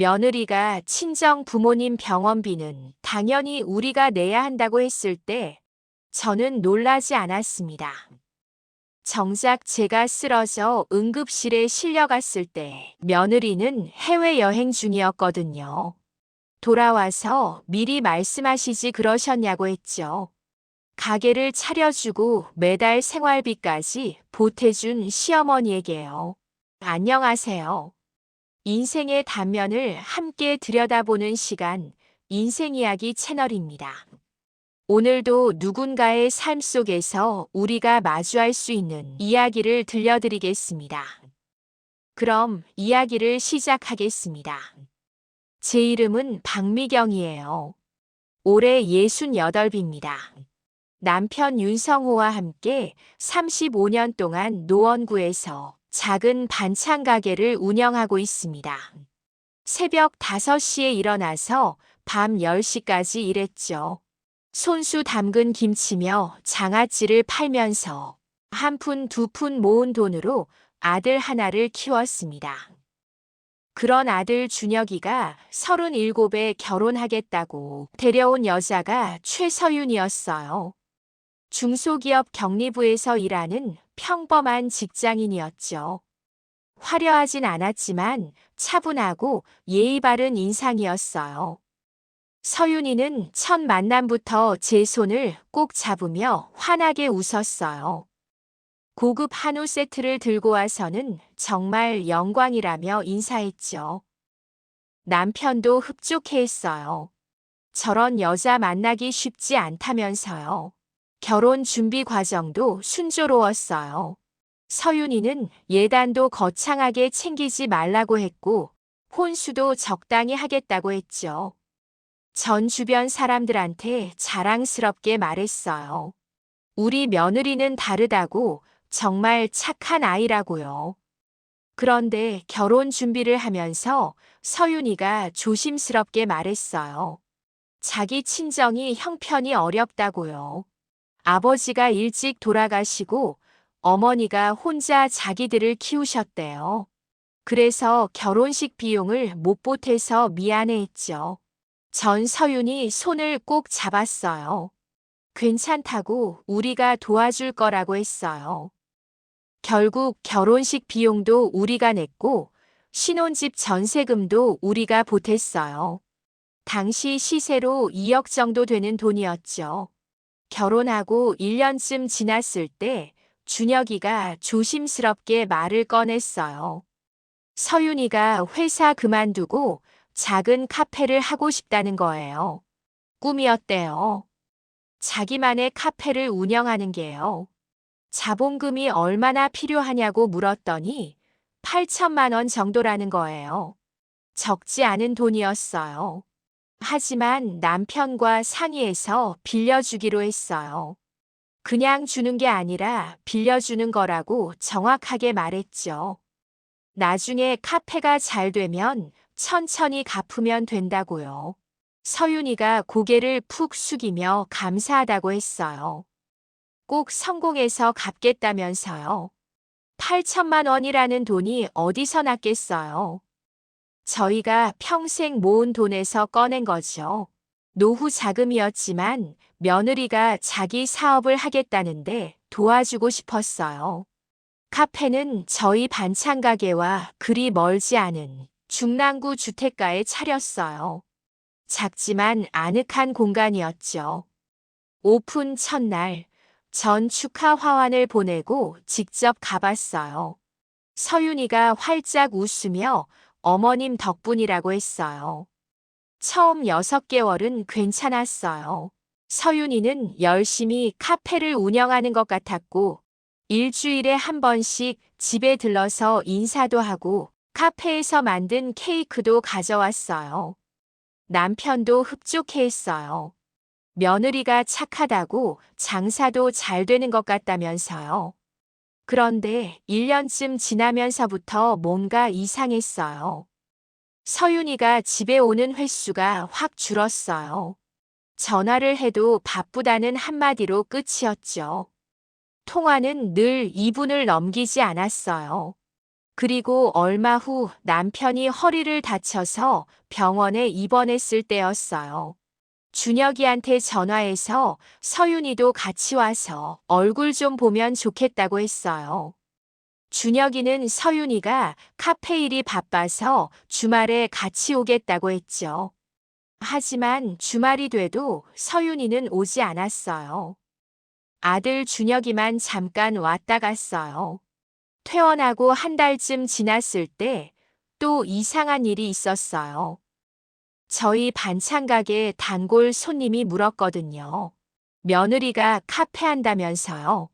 며느리가 친정 부모님 병원비는 당연히 우리가 내야 한다고 했을 때 저는 놀라지 않았습니다. 정작 제가 쓰러져 응급실에 실려갔을 때 며느리는 해외여행 중이었거든요. 돌아와서 미리 말씀하시지 그러셨냐고 했죠. 가게를 차려주고 매달 생활비까지 보태준 시어머니에게요. 안녕하세요. 인생의 단면을 함께 들여다보는 시간, 인생이야기 채널입니다. 오늘도 누군가의 삶 속에서 우리가 마주할 수 있는 이야기를 들려드리겠습니다. 그럼 이야기를 시작하겠습니다. 제 이름은 박미경이에요. 올해 68입니다. 남편 윤성호와 함께 35년 동안 노원구에서 작은 반찬 가게를 운영하고 있습니다. 새벽 5시에 일어나서 밤 10시까지 일했죠. 손수 담근 김치며 장아찌를 팔면서 한 푼 두 푼 모은 돈으로 아들 하나를 키웠습니다. 그런 아들 준혁이가 37에 결혼하겠다고 데려온 여자가 최서윤이었어요. 중소기업 격리부에서 일하는 평범한 직장인이었죠. 화려하진 않았지만 차분하고 예의 바른 인상이었어요. 서윤이는 첫 만남부터 제 손을 꼭 잡으며 환하게 웃었어요. 고급 한우 세트를 들고 와서는 정말 영광이라며 인사했죠. 남편도 흡족해했어요. 저런 여자 만나기 쉽지 않다면서요. 결혼 준비 과정도 순조로웠어요. 서윤이는 예단도 거창하게 챙기지 말라고 했고 혼수도 적당히 하겠다고 했죠. 전 주변 사람들한테 자랑스럽게 말했어요. 우리 며느리는 다르다고, 정말 착한 아이라고요. 그런데 결혼 준비를 하면서 서윤이가 조심스럽게 말했어요. 자기 친정이 형편이 어렵다고요. 아버지가 일찍 돌아가시고 어머니가 혼자 자기들을 키우셨대요. 그래서 결혼식 비용을 못 보태서 미안해했죠. 전 서윤이 손을 꼭 잡았어요. 괜찮다고, 우리가 도와줄 거라고 했어요. 결국 결혼식 비용도 우리가 냈고 신혼집 전세금도 우리가 보탰어요. 당시 시세로 2억 정도 되는 돈이었죠. 결혼하고 1년쯤 지났을 때 준혁이가 조심스럽게 말을 꺼냈어요. 서윤이가 회사 그만두고 작은 카페를 하고 싶다는 거예요. 꿈이었대요. 자기만의 카페를 운영하는 게요. 자본금이 얼마나 필요하냐고 물었더니 8천만 원 정도라는 거예요. 적지 않은 돈이었어요. 하지만 남편과 상의해서 빌려주기로 했어요. 그냥 주는 게 아니라 빌려주는 거라고 정확하게 말했죠. 나중에 카페가 잘 되면 천천히 갚으면 된다고요. 서윤이가 고개를 푹 숙이며 감사하다고 했어요. 꼭 성공해서 갚겠다면서요. 8천만 원이라는 돈이 어디서 났겠어요. 저희가 평생 모은 돈에서 꺼낸 거죠. 노후 자금이었지만 며느리가 자기 사업을 하겠다는데 도와주고 싶었어요. 카페는 저희 반찬 가게와 그리 멀지 않은 중랑구 주택가에 차렸어요. 작지만 아늑한 공간이었죠. 오픈 첫날, 전 축하 화환을 보내고 직접 가봤어요. 서윤이가 활짝 웃으며 어머님 덕분이라고 했어요. 처음 6개월은 괜찮았어요. 서윤이는 열심히 카페를 운영하는 것 같았고 일주일에 한 번씩 집에 들러서 인사도 하고 카페에서 만든 케이크도 가져왔어요. 남편도 흡족해했어요. 며느리가 착하다고 장사도 잘 되는 것 같다면서요. 그런데 1년쯤 지나면서부터 뭔가 이상했어요. 서윤이가 집에 오는 횟수가 확 줄었어요. 전화를 해도 바쁘다는 한마디로 끝이었죠. 통화는 늘 2분을 넘기지 않았어요. 그리고 얼마 후 남편이 허리를 다쳐서 병원에 입원했을 때였어요. 준혁이한테 전화해서 서윤이도 같이 와서 얼굴 좀 보면 좋겠다고 했어요. 준혁이는 서윤이가 카페 일이 바빠서 주말에 같이 오겠다고 했죠. 하지만 주말이 돼도 서윤이는 오지 않았어요. 아들 준혁이만 잠깐 왔다 갔어요. 퇴원하고 한 달쯤 지났을 때 또 이상한 일이 있었어요. 저희 반찬 가게 단골 손님이 물었거든요. 며느리가 카페 한다면서요.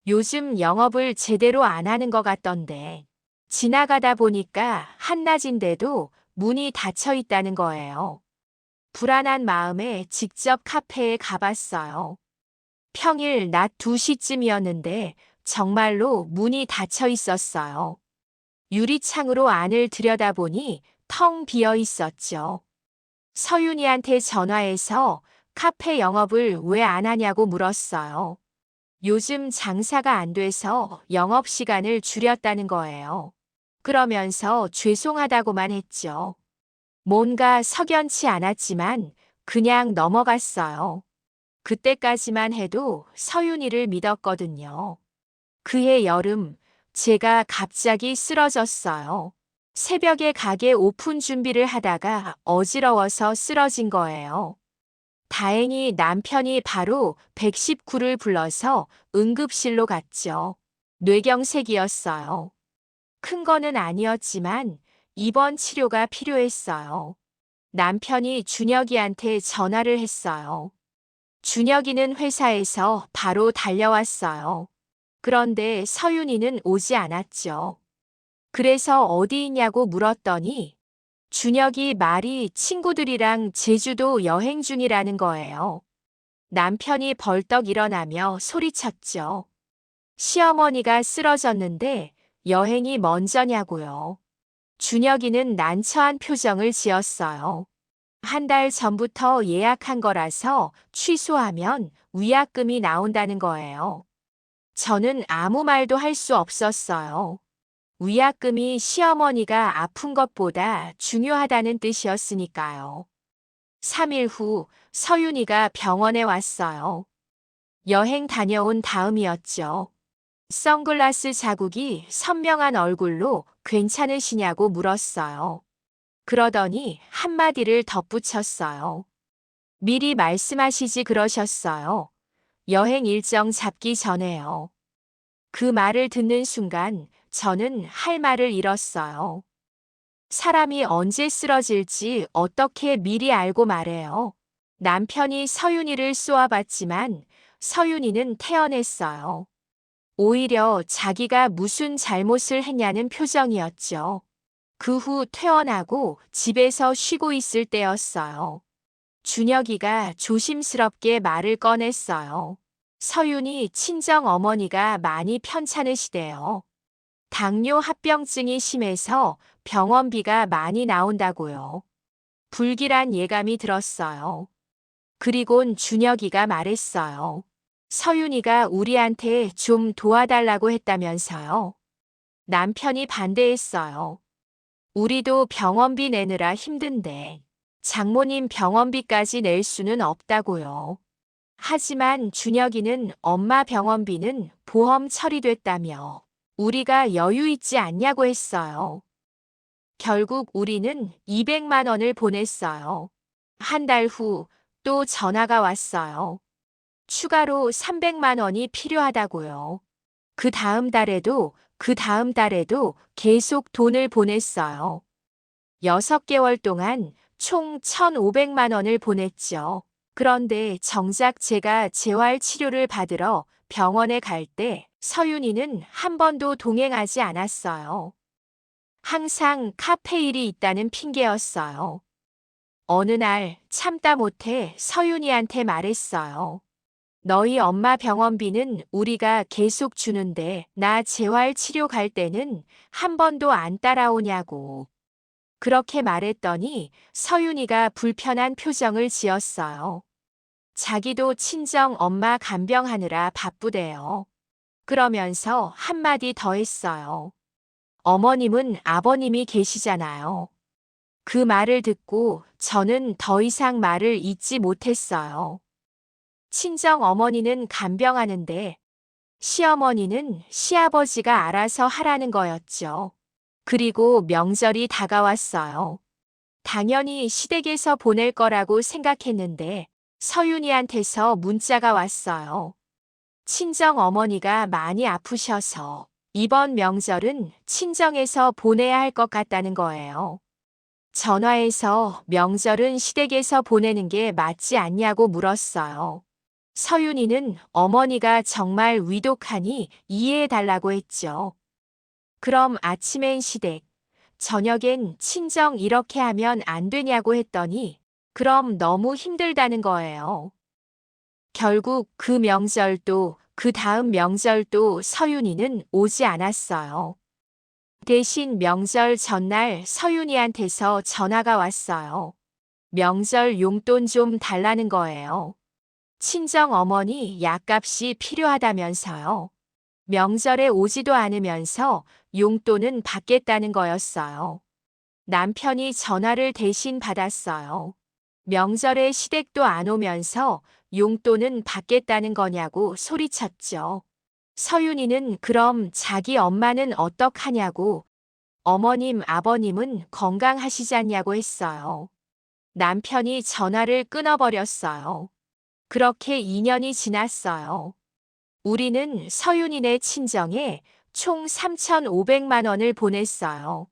요즘 영업을 제대로 안 하는 것 같던데. 지나가다 보니까 한낮인데도 문이 닫혀 있다는 거예요. 불안한 마음에 직접 카페에 가봤어요. 평일 낮 2시쯤이었는데 정말로 문이 닫혀 있었어요. 유리창으로 안을 들여다보니 텅 비어 있었죠. 서윤이한테 전화해서 카페 영업을 왜 안 하냐고 물었어요. 요즘 장사가 안 돼서 영업시간을 줄였다는 거예요. 그러면서 죄송하다고만 했죠. 뭔가 석연치 않았지만 그냥 넘어갔어요. 그때까지만 해도 서윤이를 믿었거든요. 그해 여름, 제가 갑자기 쓰러졌어요. 새벽에 가게 오픈 준비를 하다가 어지러워서 쓰러진 거예요. 다행히 남편이 바로 119를 불러서 응급실로 갔죠. 뇌경색이었어요. 큰 거는 아니었지만 입원 치료가 필요했어요. 남편이 준혁이한테 전화를 했어요. 준혁이는 회사에서 바로 달려왔어요. 그런데 서윤이는 오지 않았죠. 그래서 어디 있냐고 물었더니 준혁이 말이 친구들이랑 제주도 여행 중이라는 거예요. 남편이 벌떡 일어나며 소리쳤죠. 시어머니가 쓰러졌는데 여행이 먼저냐고요. 준혁이는 난처한 표정을 지었어요. 한 달 전부터 예약한 거라서 취소하면 위약금이 나온다는 거예요. 저는 아무 말도 할 수 없었어요. 위약금이 시어머니가 아픈 것보다 중요하다는 뜻이었으니까요. 3일 후 서윤이가 병원에 왔어요. 여행 다녀온 다음이었죠. 선글라스 자국이 선명한 얼굴로 괜찮으시냐고 물었어요. 그러더니 한마디를 덧붙였어요. 미리 말씀하시지 그러셨어요. 여행 일정 잡기 전에요. 그 말을 듣는 순간 저는 할 말을 잃었어요. 사람이 언제 쓰러질지 어떻게 미리 알고 말해요. 남편이 서윤이를 쏘아봤지만 서윤이는 태어냈어요. 오히려 자기가 무슨 잘못을 했냐는 표정이었죠. 그 후 퇴원하고 집에서 쉬고 있을 때였어요. 준혁이가 조심스럽게 말을 꺼냈어요. 서윤이 친정 어머니가 많이 편찮으시대요. 당뇨 합병증이 심해서 병원비가 많이 나온다고요. 불길한 예감이 들었어요. 그리곤 준혁이가 말했어요. 서윤이가 우리한테 좀 도와달라고 했다면서요. 남편이 반대했어요. 우리도 병원비 내느라 힘든데 장모님 병원비까지 낼 수는 없다고요. 하지만 준혁이는 엄마 병원비는 보험 처리됐다며 우리가 여유 있지 않냐고 했어요. 결국 우리는 200만 원을 보냈어요. 한 달 후 또 전화가 왔어요. 추가로 300만 원이 필요하다고요. 그 다음 달에도 계속 돈을 보냈어요. 6개월 동안 총 1,500만 원을 보냈죠. 그런데 정작 제가 재활 치료를 받으러 병원에 갈 때 서윤이는 한 번도 동행하지 않았어요. 항상 카페 일이 있다는 핑계였어요. 어느 날 참다 못해 서윤이한테 말했어요. 너희 엄마 병원비는 우리가 계속 주는데 나 재활 치료 갈 때는 한 번도 안 따라오냐고. 그렇게 말했더니 서윤이가 불편한 표정을 지었어요. 자기도 친정 엄마 간병하느라 바쁘대요. 그러면서 한마디 더 했어요. 어머님은 아버님이 계시잖아요. 그 말을 듣고 저는 더 이상 말을 잇지 못했어요. 친정 어머니는 간병하는데 시어머니는 시아버지가 알아서 하라는 거였죠. 그리고 명절이 다가왔어요. 당연히 시댁에서 보낼 거라고 생각했는데 서윤이한테서 문자가 왔어요. 친정 어머니가 많이 아프셔서 이번 명절은 친정에서 보내야 할 것 같다는 거예요. 전화해서 명절은 시댁에서 보내는 게 맞지 않냐고 물었어요. 서윤이는 어머니가 정말 위독하니 이해해달라고 했죠. 그럼 아침엔 시댁, 저녁엔 친정 이렇게 하면 안 되냐고 했더니 그럼 너무 힘들다는 거예요. 결국 그 명절도 그 다음 명절도 서윤이는 오지 않았어요. 대신 명절 전날 서윤이한테서 전화가 왔어요. 명절 용돈 좀 달라는 거예요. 친정 어머니 약값이 필요하다면서요. 명절에 오지도 않으면서 용돈은 받겠다는 거였어요. 남편이 전화를 대신 받았어요. 명절에 시댁도 안 오면서 용돈은 받겠다는 거냐고 소리쳤죠. 서윤이는 그럼 자기 엄마는 어떡하냐고, 어머님, 아버님은 건강하시잖냐고 했어요. 남편이 전화를 끊어버렸어요. 그렇게 2년이 지났어요. 우리는 서윤이네 친정에 총 3,500만 원을 보냈어요.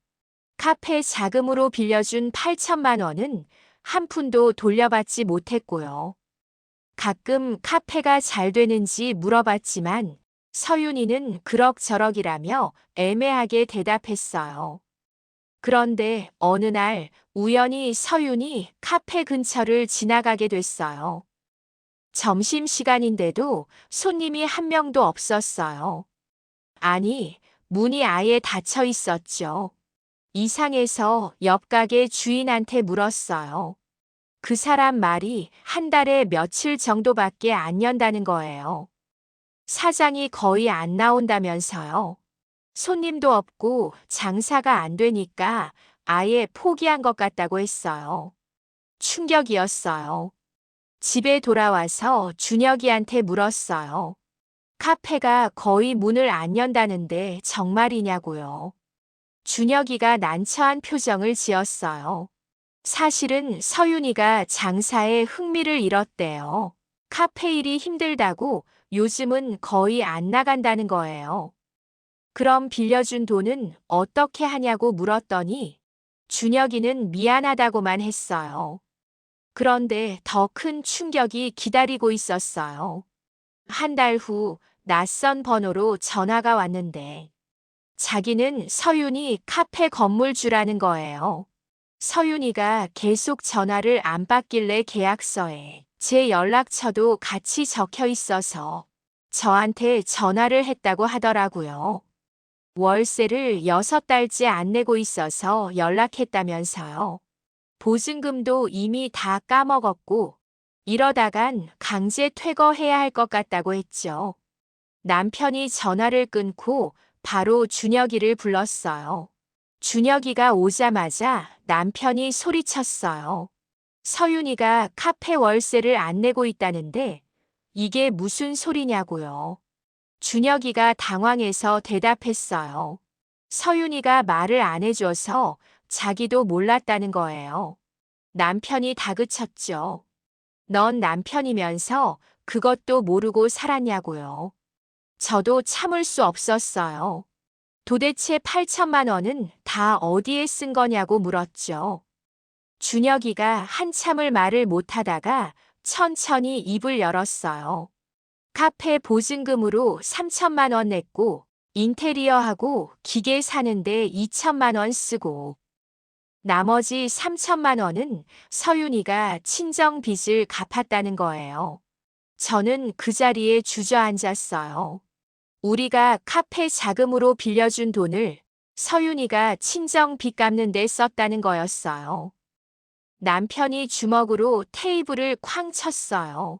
카페 자금으로 빌려준 8천만 원은 한 푼도 돌려받지 못했고요. 가끔 카페가 잘 되는지 물어봤지만 서윤이는 그럭저럭이라며 애매하게 대답했어요. 그런데 어느 날 우연히 서윤이 카페 근처를 지나가게 됐어요. 점심시간인데도 손님이 한 명도 없었어요. 아니, 문이 아예 닫혀 있었죠. 이상해서 옆 가게 주인한테 물었어요. 그 사람 말이 한 달에 며칠 정도밖에 안 연다는 거예요. 사장이 거의 안 나온다면서요. 손님도 없고 장사가 안 되니까 아예 포기한 것 같다고 했어요. 충격이었어요. 집에 돌아와서 준혁이한테 물었어요. 카페가 거의 문을 안 연다는데 정말이냐고요. 준혁이가 난처한 표정을 지었어요. 사실은 서윤이가 장사에 흥미를 잃었대요. 카페 일이 힘들다고 요즘은 거의 안 나간다는 거예요. 그럼 빌려준 돈은 어떻게 하냐고 물었더니 준혁이는 미안하다고만 했어요. 그런데 더 큰 충격이 기다리고 있었어요. 한 달 후 낯선 번호로 전화가 왔는데 자기는 서윤이 카페 건물주라는 거예요. 서윤이가 계속 전화를 안 받길래 계약서에 제 연락처도 같이 적혀 있어서 저한테 전화를 했다고 하더라고요. 월세를 6달째 안 내고 있어서 연락했다면서요. 보증금도 이미 다 까먹었고 이러다간 강제 퇴거해야 할 것 같다고 했죠. 남편이 전화를 끊고 바로 준혁이를 불렀어요. 준혁이가 오자마자 남편이 소리쳤어요. 서윤이가 카페 월세를 안 내고 있다는데 이게 무슨 소리냐고요. 준혁이가 당황해서 대답했어요. 서윤이가 말을 안 해줘서 자기도 몰랐다는 거예요. 남편이 다그쳤죠. 넌 남편이면서 그것도 모르고 살았냐고요. 저도 참을 수 없었어요. 도대체 8천만 원은 다 어디에 쓴 거냐고 물었죠. 준혁이가 한참을 말을 못하다가 천천히 입을 열었어요. 카페 보증금으로 3천만 원 냈고 인테리어하고 기계 사는데 2천만 원 쓰고 나머지 3천만 원은 서윤이가 친정 빚을 갚았다는 거예요. 저는 그 자리에 주저앉았어요. 우리가 카페 자금으로 빌려준 돈을 서윤이가 친정 빚 갚는 데 썼다는 거였어요. 남편이 주먹으로 테이블을 쾅 쳤어요.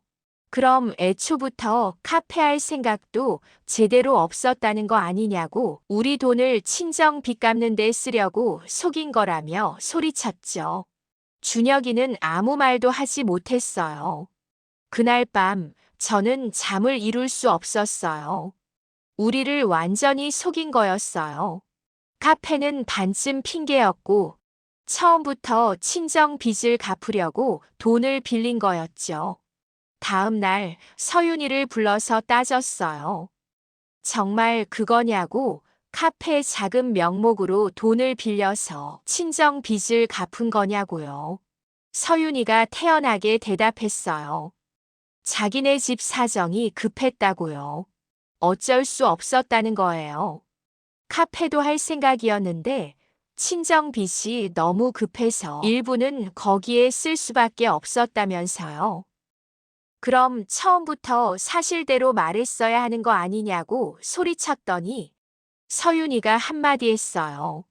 그럼 애초부터 카페 할 생각도 제대로 없었다는 거 아니냐고 우리 돈을 친정 빚 갚는 데 쓰려고 속인 거라며 소리쳤죠. 준혁이는 아무 말도 하지 못했어요. 그날 밤 저는 잠을 이룰 수 없었어요. 우리를 완전히 속인 거였어요. 카페는 반쯤 핑계였고 처음부터 친정 빚을 갚으려고 돈을 빌린 거였죠. 다음 날 서윤이를 불러서 따졌어요. 정말 그거냐고 카페 자금 명목으로 돈을 빌려서 친정 빚을 갚은 거냐고요. 서윤이가 태연하게 대답했어요. 자기네 집 사정이 급했다고요. 어쩔 수 없었다는 거예요. 카페도 할 생각이었는데 친정 빚이 너무 급해서 일부는 거기에 쓸 수밖에 없었다면서요. 그럼 처음부터 사실대로 말했어야 하는 거 아니냐고 소리쳤더니 서윤이가 한마디 했어요.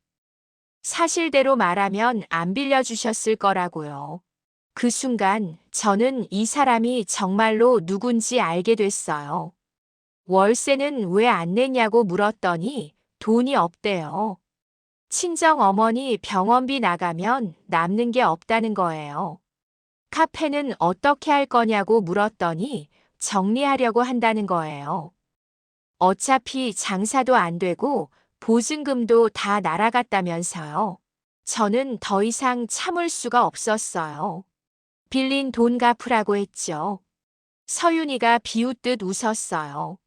사실대로 말하면 안 빌려주셨을 거라고요. 그 순간 저는 이 사람이 정말로 누군지 알게 됐어요. 월세는 왜 안 냈냐고 물었더니 돈이 없대요. 친정 어머니 병원비 나가면 남는 게 없다는 거예요. 카페는 어떻게 할 거냐고 물었더니 정리하려고 한다는 거예요. 어차피 장사도 안 되고 보증금도 다 날아갔다면서요. 저는 더 이상 참을 수가 없었어요. 빌린 돈 갚으라고 했죠. 서윤이가 비웃듯 웃었어요.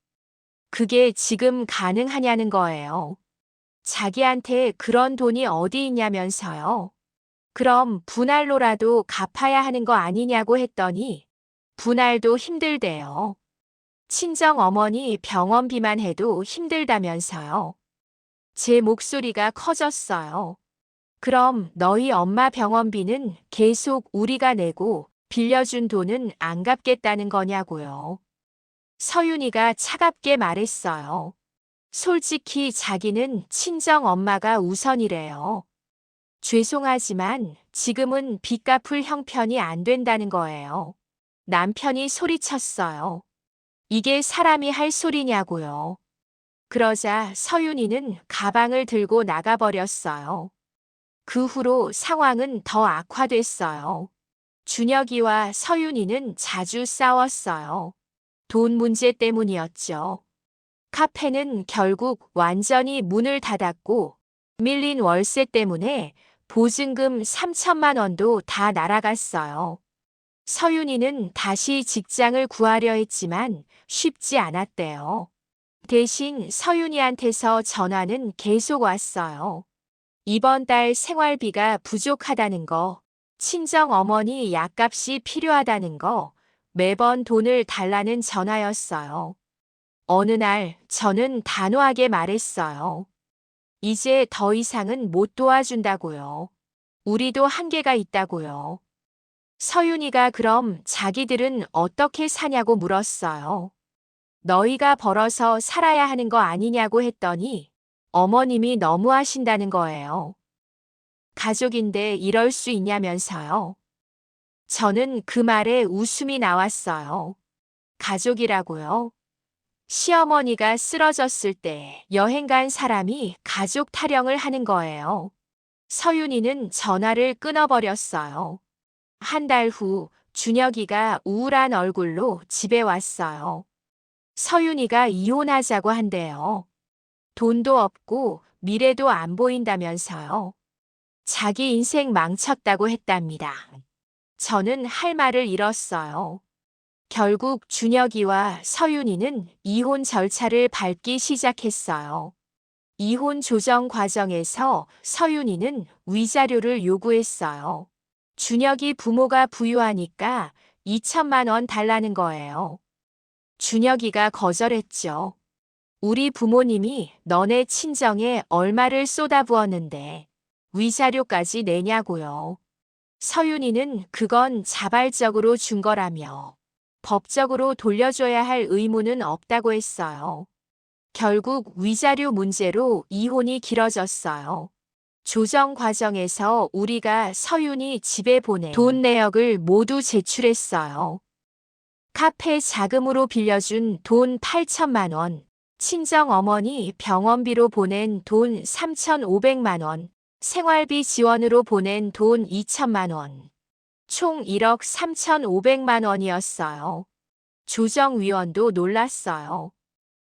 그게 지금 가능하냐는 거예요. 자기한테 그런 돈이 어디 있냐면서요. 그럼 분할로라도 갚아야 하는 거 아니냐고 했더니 분할도 힘들대요. 친정 어머니 병원비만 해도 힘들다면서요. 제 목소리가 커졌어요. 그럼 너희 엄마 병원비는 계속 우리가 내고 빌려준 돈은 안 갚겠다는 거냐고요. 서윤이가 차갑게 말했어요. 솔직히 자기는 친정 엄마가 우선이래요. 죄송하지만 지금은 빚 갚을 형편이 안 된다는 거예요. 남편이 소리쳤어요. 이게 사람이 할 소리냐고요. 그러자 서윤이는 가방을 들고 나가버렸어요. 그 후로 상황은 더 악화됐어요. 준혁이와 서윤이는 자주 싸웠어요. 돈 문제 때문이었죠. 카페는 결국 완전히 문을 닫았고 밀린 월세 때문에 보증금 3천만 원도 다 날아갔어요. 서윤이는 다시 직장을 구하려 했지만 쉽지 않았대요. 대신 서윤이한테서 전화는 계속 왔어요. 이번 달 생활비가 부족하다는 거, 친정 어머니 약값이 필요하다는 거, 매번 돈을 달라는 전화였어요. 어느 날 저는 단호하게 말했어요. 이제 더 이상은 못 도와준다고요. 우리도 한계가 있다고요. 서윤이가 그럼 자기들은 어떻게 사냐고 물었어요. 너희가 벌어서 살아야 하는 거 아니냐고 했더니 어머님이 너무하신다는 거예요. 가족인데 이럴 수 있냐면서요. 저는 그 말에 웃음이 나왔어요. 가족이라고요? 시어머니가 쓰러졌을 때 여행 간 사람이 가족 타령을 하는 거예요. 서윤이는 전화를 끊어버렸어요. 한 달 후 준혁이가 우울한 얼굴로 집에 왔어요. 서윤이가 이혼하자고 한대요. 돈도 없고 미래도 안 보인다면서요. 자기 인생 망쳤다고 했답니다. 저는 할 말을 잃었어요. 결국 준혁이와 서윤이는 이혼 절차를 밟기 시작했어요. 이혼 조정 과정에서 서윤이는 위자료를 요구했어요. 준혁이 부모가 부유하니까 2천만 원 달라는 거예요. 준혁이가 거절했죠. 우리 부모님이 너네 친정에 얼마를 쏟아부었는데 위자료까지 내냐고요. 서윤이는 그건 자발적으로 준 거라며 법적으로 돌려줘야 할 의무는 없다고 했어요. 결국 위자료 문제로 이혼이 길어졌어요. 조정 과정에서 우리가 서윤이 집에 보낸 돈 내역을 모두 제출했어요. 카페 자금으로 빌려준 돈 8천만 원, 친정어머니 병원비로 보낸 돈 3,500만 원, 생활비 지원으로 보낸 돈 2천만 원. 총 1억 3,500만 원이었어요. 조정위원도 놀랐어요.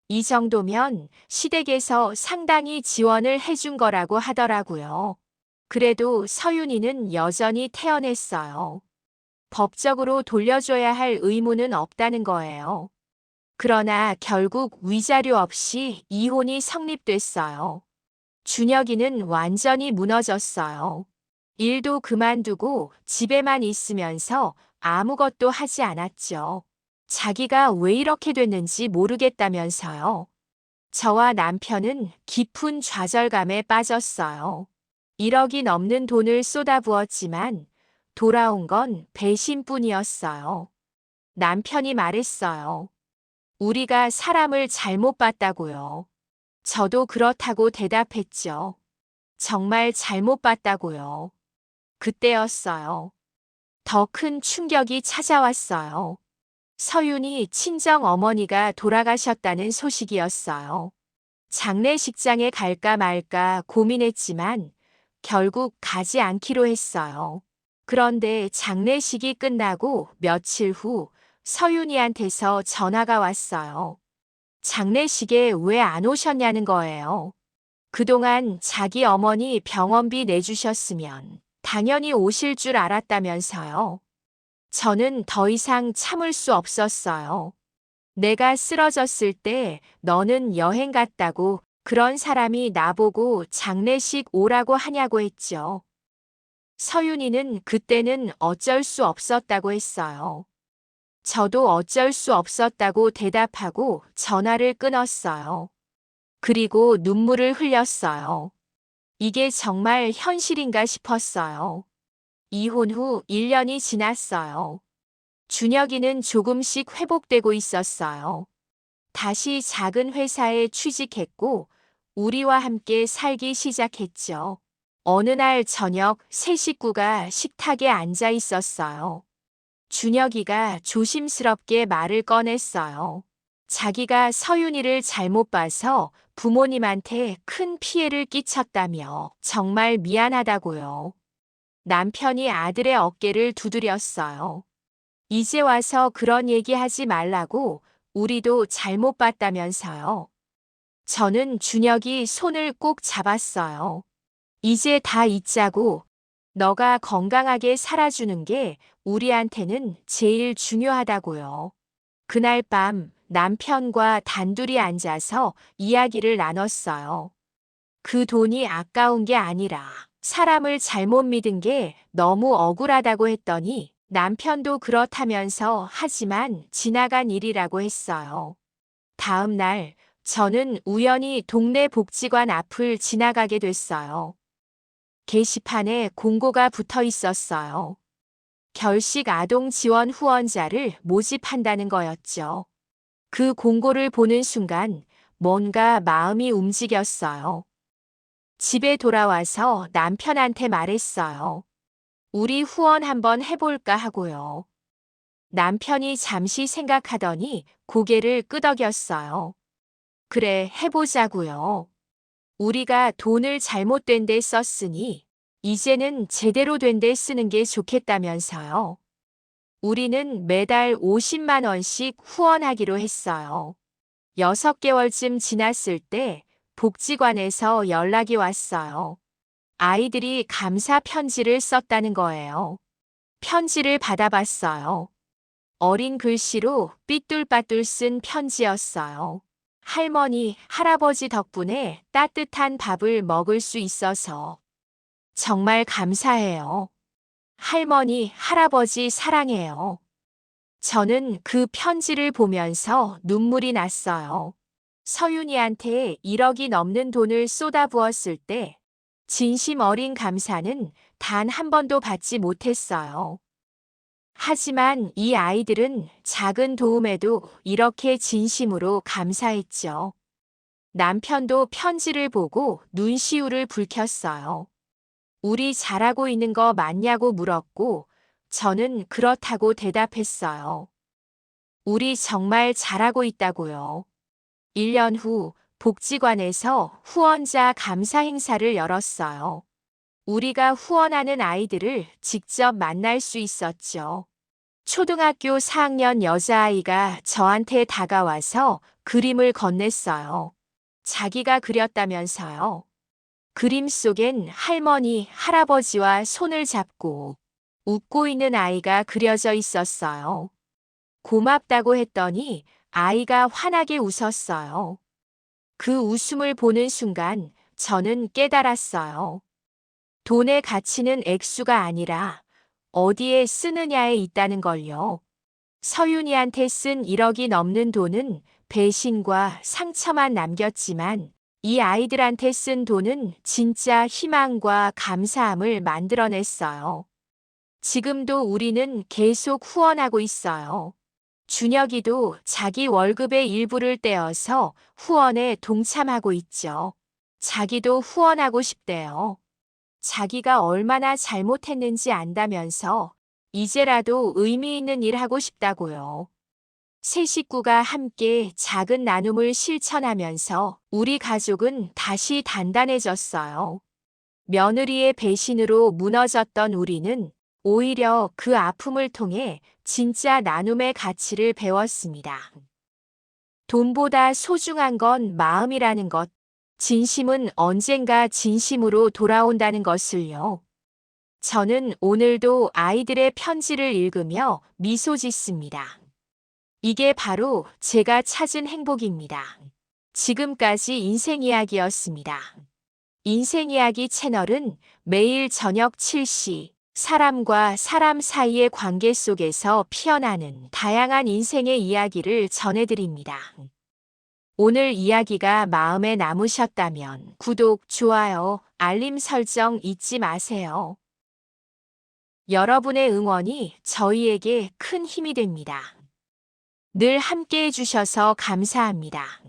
이 정도면 시댁에서 상당히 지원을 해준 거라고 하더라고요. 그래도 서윤이는 여전히 태연했어요. 법적으로 돌려줘야 할 의무는 없다는 거예요. 그러나 결국 위자료 없이 이혼이 성립됐어요. 준혁이는 완전히 무너졌어요. 일도 그만두고 집에만 있으면서 아무것도 하지 않았죠. 자기가 왜 이렇게 됐는지 모르겠다면서요. 저와 남편은 깊은 좌절감에 빠졌어요. 1억이 넘는 돈을 쏟아부었지만 돌아온 건 배신뿐이었어요. 남편이 말했어요. 우리가 사람을 잘못 봤다고요. 저도 그렇다고 대답했죠. 정말 잘못 봤다고요. 그때였어요. 더 큰 충격이 찾아왔어요. 서윤이 친정 어머니가 돌아가셨다는 소식이었어요. 장례식장에 갈까 말까 고민했지만 결국 가지 않기로 했어요. 그런데 장례식이 끝나고 며칠 후 서윤이한테서 전화가 왔어요. 장례식에 왜 안 오셨냐는 거예요. 그동안 자기 어머니 병원비 내주셨으면 당연히 오실 줄 알았다면서요. 저는 더 이상 참을 수 없었어요. 내가 쓰러졌을 때 너는 여행 갔다고 그런 사람이 나보고 장례식 오라고 하냐고 했죠. 서윤이는 그때는 어쩔 수 없었다고 했어요. 저도 어쩔 수 없었다고 대답하고 전화를 끊었어요. 그리고 눈물을 흘렸어요. 이게 정말 현실인가 싶었어요. 이혼 후 1년이 지났어요. 준혁이는 조금씩 회복되고 있었어요. 다시 작은 회사에 취직했고 우리와 함께 살기 시작했죠. 어느 날 저녁 세 식구가 식탁에 앉아 있었어요. 준혁이가 조심스럽게 말을 꺼냈어요. 자기가 서윤이를 잘못 봐서 부모님한테 큰 피해를 끼쳤다며 정말 미안하다고요. 남편이 아들의 어깨를 두드렸어요. 이제 와서 그런 얘기하지 말라고 우리도 잘못 봤다면서요. 저는 준혁이 손을 꼭 잡았어요. 이제 다 잊자고. 너가 건강하게 살아주는 게 우리한테는 제일 중요하다고요. 그날 밤 남편과 단둘이 앉아서 이야기를 나눴어요. 그 돈이 아까운 게 아니라 사람을 잘못 믿은 게 너무 억울하다고 했더니 남편도 그렇다면서 하지만 지나간 일이라고 했어요. 다음 날 저는 우연히 동네 복지관 앞을 지나가게 됐어요. 게시판에 공고가 붙어 있었어요. 결식 아동 지원 후원자를 모집한다는 거였죠. 그 공고를 보는 순간 뭔가 마음이 움직였어요. 집에 돌아와서 남편한테 말했어요. 우리 후원 한번 해볼까 하고요. 남편이 잠시 생각하더니 고개를 끄덕였어요. 그래, 해보자고요. 우리가 돈을 잘못된 데 썼으니 이제는 제대로 된 데 쓰는 게 좋겠다면서요. 우리는 매달 50만 원씩 후원하기로 했어요. 6개월쯤 지났을 때 복지관에서 연락이 왔어요. 아이들이 감사 편지를 썼다는 거예요. 편지를 받아봤어요. 어린 글씨로 삐뚤빠뚤 쓴 편지였어요. 할머니, 할아버지 덕분에 따뜻한 밥을 먹을 수 있어서 정말 감사해요. 할머니, 할아버지 사랑해요. 저는 그 편지를 보면서 눈물이 났어요. 서윤이한테 1억이 넘는 돈을 쏟아부었을 때 진심 어린 감사는 단 한 번도 받지 못했어요. 하지만 이 아이들은 작은 도움에도 이렇게 진심으로 감사했죠. 남편도 편지를 보고 눈시울을 붉혔어요. 우리 잘하고 있는 거 맞냐고 물었고 저는 그렇다고 대답했어요. 우리 정말 잘하고 있다고요. 1년 후 복지관에서 후원자 감사 행사를 열었어요. 우리가 후원하는 아이들을 직접 만날 수 있었죠. 초등학교 4학년 여자아이가 저한테 다가와서 그림을 건넸어요. 자기가 그렸다면서요. 그림 속엔 할머니, 할아버지와 손을 잡고 웃고 있는 아이가 그려져 있었어요. 고맙다고 했더니 아이가 환하게 웃었어요. 그 웃음을 보는 순간 저는 깨달았어요. 돈의 가치는 액수가 아니라 어디에 쓰느냐에 있다는 걸요. 서윤이한테 쓴 1억이 넘는 돈은 배신과 상처만 남겼지만 이 아이들한테 쓴 돈은 진짜 희망과 감사함을 만들어냈어요. 지금도 우리는 계속 후원하고 있어요. 준혁이도 자기 월급의 일부를 떼어서 후원에 동참하고 있죠. 자기도 후원하고 싶대요. 자기가 얼마나 잘못했는지 안다면서 이제라도 의미 있는 일 하고 싶다고요. 세 식구가 함께 작은 나눔을 실천하면서 우리 가족은 다시 단단해졌어요. 며느리의 배신으로 무너졌던 우리는 오히려 그 아픔을 통해 진짜 나눔의 가치를 배웠습니다. 돈보다 소중한 건 마음이라는 것, 진심은 언젠가 진심으로 돌아온다는 것을요. 저는 오늘도 아이들의 편지를 읽으며 미소 짓습니다. 이게 바로 제가 찾은 행복입니다. 지금까지 인생이야기였습니다. 인생이야기 채널은 매일 저녁 7시 사람과 사람 사이의 관계 속에서 피어나는 다양한 인생의 이야기를 전해드립니다. 오늘 이야기가 마음에 남으셨다면 구독, 좋아요, 알림 설정 잊지 마세요. 여러분의 응원이 저희에게 큰 힘이 됩니다. 늘 함께 해주셔서 감사합니다.